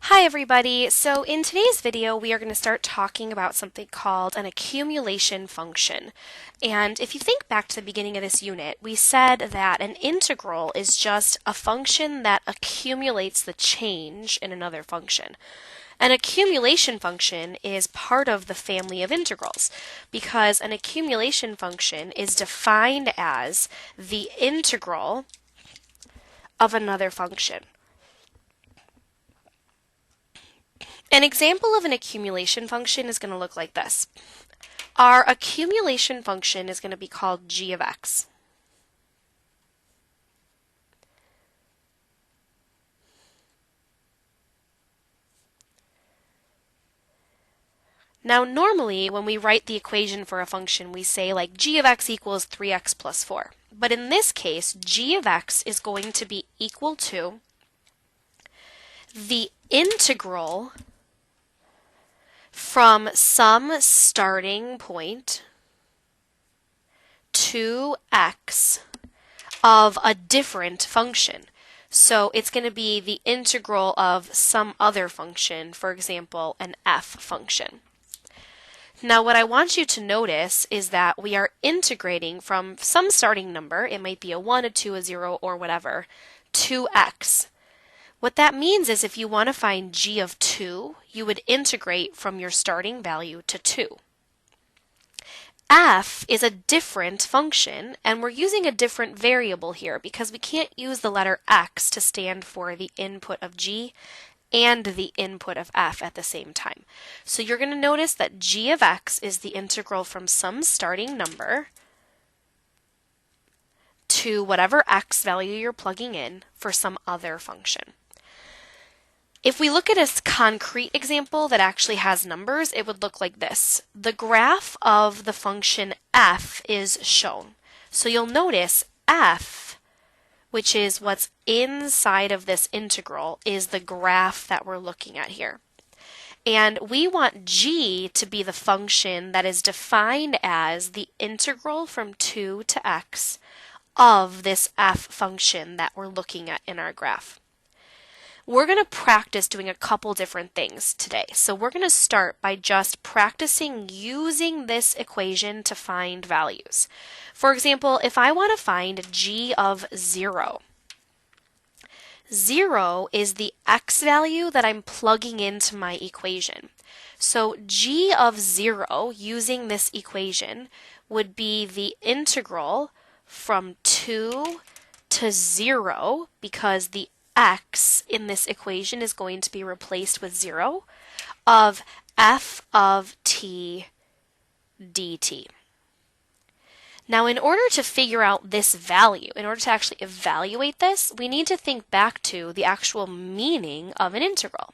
Hi everybody! So in today's video we are going to start talking about something called an accumulation function. And if you think back to the beginning of this unit, we said that an integral is just a function that accumulates the change in another function. An accumulation function is part of the family of integrals because an accumulation function is defined as the integral of another function. An example of an accumulation function is going to look like this. Our accumulation function is going to be called g of x. Now normally when we write the equation for a function we say like g of x equals 3x plus 4. But in this case g of x is going to be equal to the integral from some starting point to x of a different function. So it's going to be the integral of some other function, for example, an f function. Now what I want you to notice is that we are integrating from some starting number, it might be a 1, a 2, a 0, or whatever, to x. What that means is if you want to find g of 2, you would integrate from your starting value to 2. F is a different function, and we're using a different variable here because we can't use the letter x to stand for the input of g and the input of f at the same time. So you're going to notice that g of x is the integral from some starting number to whatever x value you're plugging in for some other function. If we look at a concrete example that actually has numbers, it would look like this. The graph of the function f is shown. So you'll notice f, which is what's inside of this integral, is the graph that we're looking at here. And we want g to be the function that is defined as the integral from 2 to x of this f function that we're looking at in our graph. We're going to practice doing a couple different things today. So we're going to start by just practicing using this equation to find values. For example, if I want to find g of 0, 0 is the x value that I'm plugging into my equation. So g of 0 using this equation would be the integral from 2 to 0 because the x in this equation is going to be replaced with 0 of f of t dt. Now in order to figure out this value, in order to actually evaluate this, we need to think back to the actual meaning of an integral.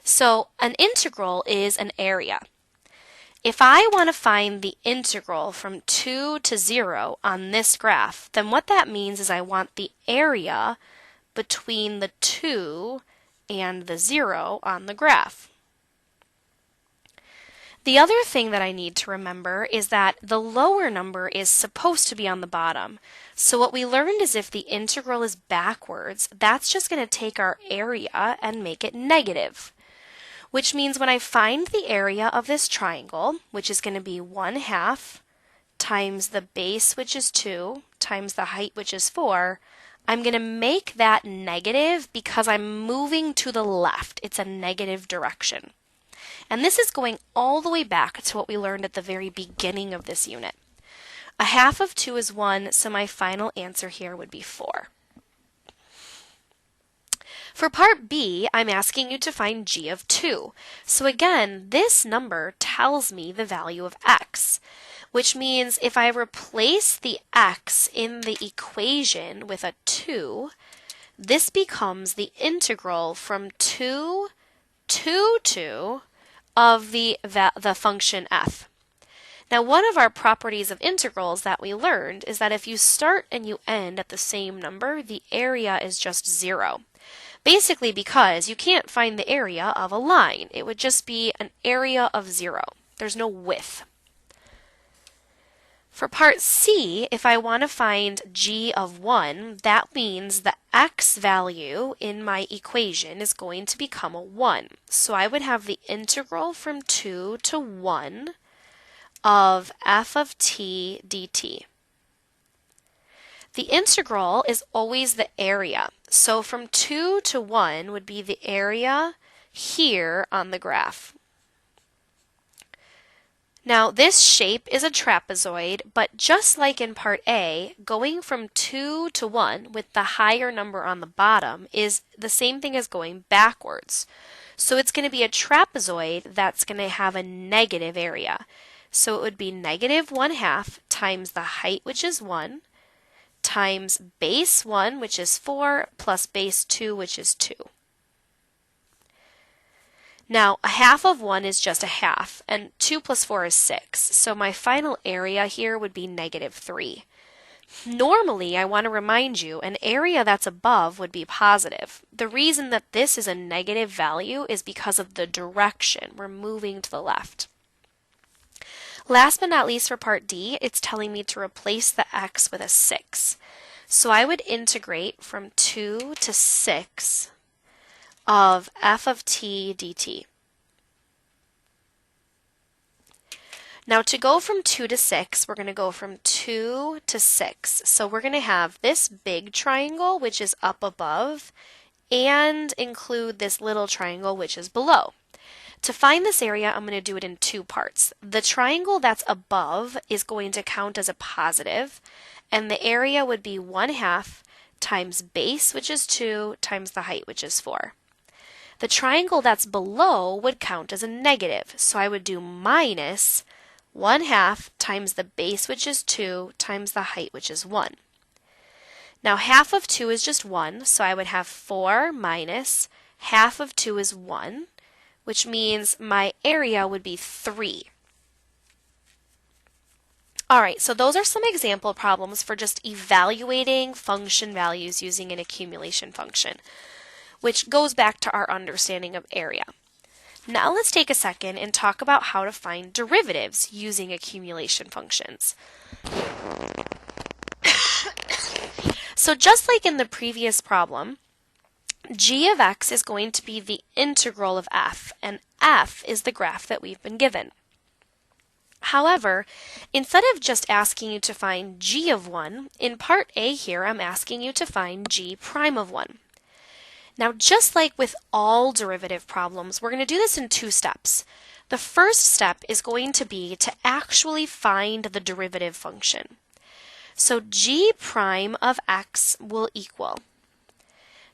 So an integral is an area. If I want to find the integral from 2 to 0 on this graph, then what that means is I want the area between the 2 and the 0 on the graph. The other thing that I need to remember is that the lower number is supposed to be on the bottom. So what we learned is if the integral is backwards, that's just going to take our area and make it negative. Which means when I find the area of this triangle, which is going to be 1/2 times the base, which is 2, times the height, which is 4, I'm going to make that negative because I'm moving to the left. It's a negative direction. And this is going all the way back to what we learned at the very beginning of this unit. 1/2 of 2 is 1, so my final answer here would be 4. For part B, I'm asking you to find g of 2. So again, this number tells me the value of x, which means if I replace the x in the equation with a 2, this becomes the integral from 2 to 2 of the function f. Now one of our properties of integrals that we learned is that if you start and you end at the same number, the area is just 0. Basically because you can't find the area of a line. It would just be an area of 0. There's no width. For part C, if I want to find g of 1, that means the x value in my equation is going to become a 1. So I would have the integral from 2 to 1 of f of t dt. The integral is always the area. So from 2 to 1 would be the area here on the graph. Now this shape is a trapezoid, but just like in part A, going from 2 to 1 with the higher number on the bottom is the same thing as going backwards. So it's going to be a trapezoid that's going to have a negative area. So it would be negative 1/2 times the height, which is 1, times base 1, which is 4, plus base 2, which is 2. Now, a half of 1 is just a half, and 2 plus 4 is 6, so my final area here would be negative 3. Normally, I want to remind you, an area that's above would be positive. The reason that this is a negative value is because of the direction. We're moving to the left. Last but not least for part D, it's telling me to replace the x with a 6. So I would integrate from 2 to 6 of f of t dt. Now to go from 2 to 6, we're going to go from 2 to 6. So we're going to have this big triangle, which is up above, and include this little triangle, which is below. To find this area, I'm going to do it in two parts. The triangle that's above is going to count as a positive, and the area would be 1/2 times base, which is 2, times the height, which is 4. The triangle that's below would count as a negative, so I would do minus 1/2 times the base, which is 2, times the height, which is 1. Now half of 2 is just 1, so I would have 4 minus half of 2 is 1, which means my area would be 3. Alright, so those are some example problems for just evaluating function values using an accumulation function, which goes back to our understanding of area. Now let's take a second and talk about how to find derivatives using accumulation functions. So just like in the previous problem, g of x is going to be the integral of f, and f is the graph that we've been given. However, instead of just asking you to find g of 1, in part A here I'm asking you to find g prime of 1. Now just like with all derivative problems, we're going to do this in two steps. The first step is going to be to actually find the derivative function. So g prime of x will equal,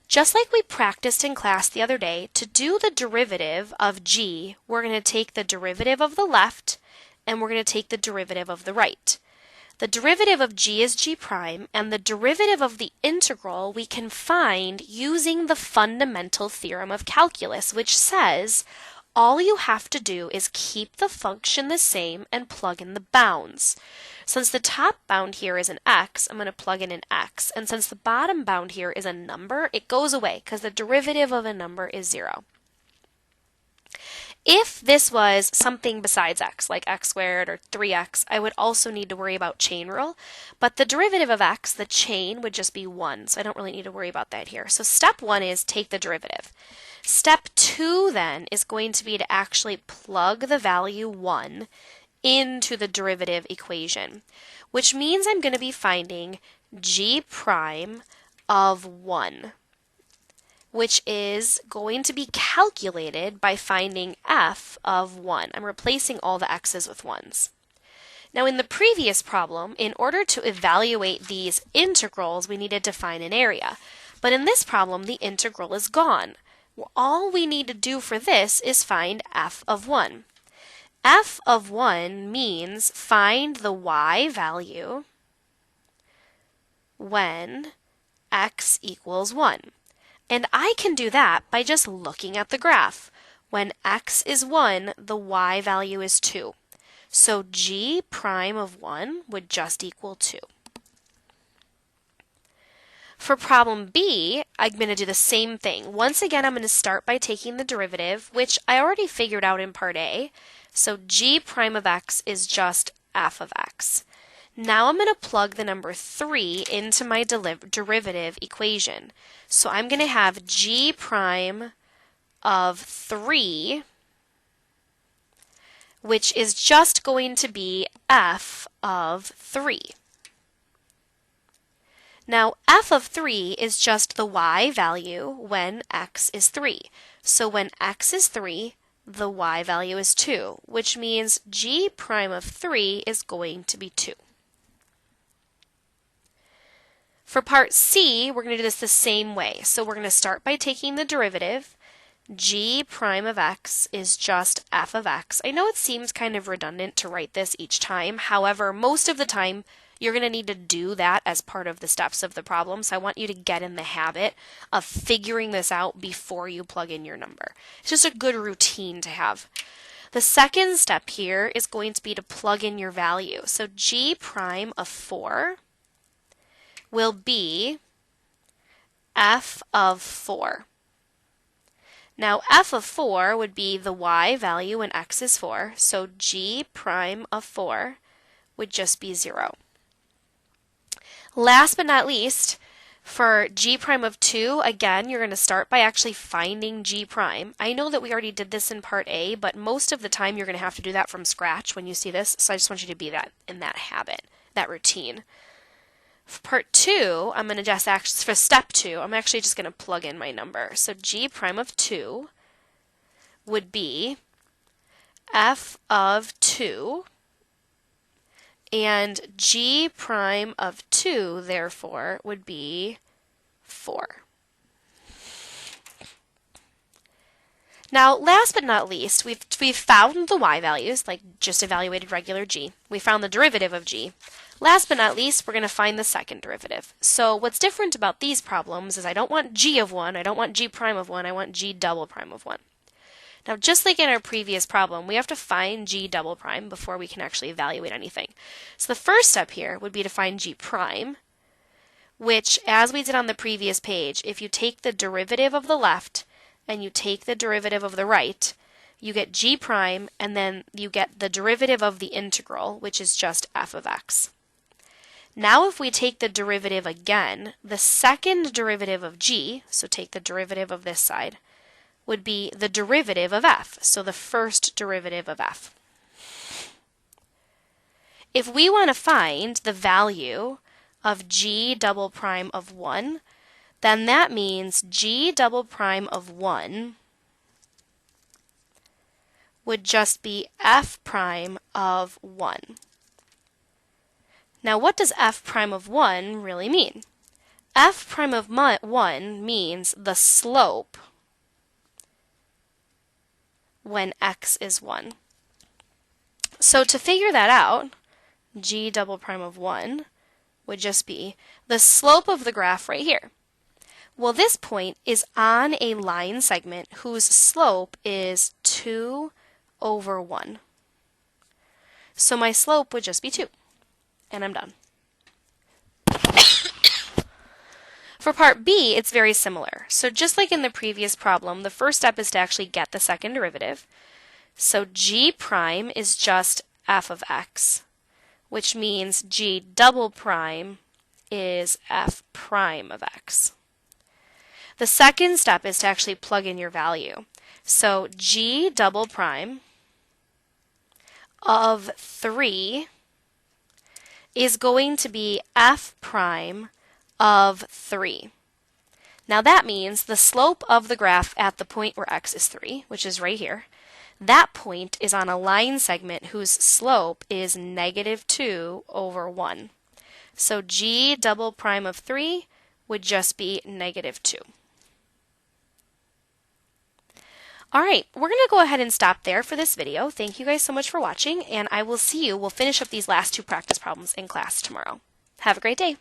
just like we practiced in class the other day, to do the derivative of g, we're going to take the derivative of the left and we're going to take the derivative of the right. The derivative of g is g prime, and the derivative of the integral we can find using the fundamental theorem of calculus, which says all you have to do is keep the function the same and plug in the bounds. Since the top bound here is an x, I'm going to plug in an x, and since the bottom bound here is a number, it goes away because the derivative of a number is 0. If this was something besides x, like x squared or 3x, I would also need to worry about chain rule, but the derivative of x, the chain, would just be 1, so I don't really need to worry about that here. So step 1 is take the derivative. Step 2 then is going to be to actually plug the value 1 into the derivative equation, which means I'm going to be finding g prime of 1. Which is going to be calculated by finding f of 1. I'm replacing all the x's with 1's. Now in the previous problem, in order to evaluate these integrals, we needed to find an area. But in this problem, the integral is gone. Well, all we need to do for this is find f of 1. F of 1 means find the y value when x equals 1. And I can do that by just looking at the graph. When x is 1, the y value is 2. So g prime of 1 would just equal 2. For problem B, I'm going to do the same thing. Once again, I'm going to start by taking the derivative, which I already figured out in part A. So g prime of x is just f of x. Now I'm going to plug the number 3 into my derivative equation. So I'm going to have g prime of 3, which is just going to be f of 3. Now, f of 3 is just the y value when x is 3. So when x is 3, the y value is 2, which means g prime of 3 is going to be 2. For part C, we're going to do this the same way. So we're going to start by taking the derivative. G prime of x is just f of x. I know it seems kind of redundant to write this each time. However, most of the time, you're going to need to do that as part of the steps of the problem. So I want you to get in the habit of figuring this out before you plug in your number. It's just a good routine to have. The second step here is going to be to plug in your value. So g prime of 4 will be f of 4. Now f of 4 would be the y value when x is 4, so g prime of 4 would just be 0. Last but not least, for g prime of 2, again, you're going to start by actually finding g prime. I know that we already did this in part A, but most of the time you're going to have to do that from scratch when you see this, so I just want you to be in that habit, that routine. For part 2, I'm going to just actually, for step 2, I'm actually just going to plug in my number. So g prime of 2 would be f of 2, and g prime of 2, therefore, would be 4. Now, last but not least, we've found the y values, like just evaluated regular g. We found the derivative of g. Last but not least, we're going to find the second derivative. So what's different about these problems is I don't want g of 1, I don't want g prime of 1, I want g double prime of 1. Now, just like in our previous problem, we have to find g double prime before we can actually evaluate anything. So the first step here would be to find g prime, which, as we did on the previous page, if you take the derivative of the left and you take the derivative of the right, you get g prime, and then you get the derivative of the integral, which is just f of x. Now if we take the derivative again, the second derivative of g, so take the derivative of this side, would be the derivative of f, so the first derivative of f. If we want to find the value of g double prime of 1, then that means g double prime of 1 would just be f prime of 1. Now, what does f prime of 1 really mean? F prime of 1 means the slope when x is 1. So to figure that out, g double prime of 1 would just be the slope of the graph right here. Well, this point is on a line segment whose slope is 2 over 1. So my slope would just be 2. And I'm done. For part B, it's very similar. So just like in the previous problem, the first step is to actually get the second derivative. So g prime is just f of x, which means g double prime is f prime of x. The second step is to actually plug in your value. So g double prime of 3 is going to be f prime of 3. Now that means the slope of the graph at the point where x is 3, which is right here, that point is on a line segment whose slope is negative 2 over 1. So g double prime of 3 would just be negative 2. Alright, we're going to go ahead and stop there for this video. Thank you guys so much for watching, and I will see you. We'll finish up these last two practice problems in class tomorrow. Have a great day.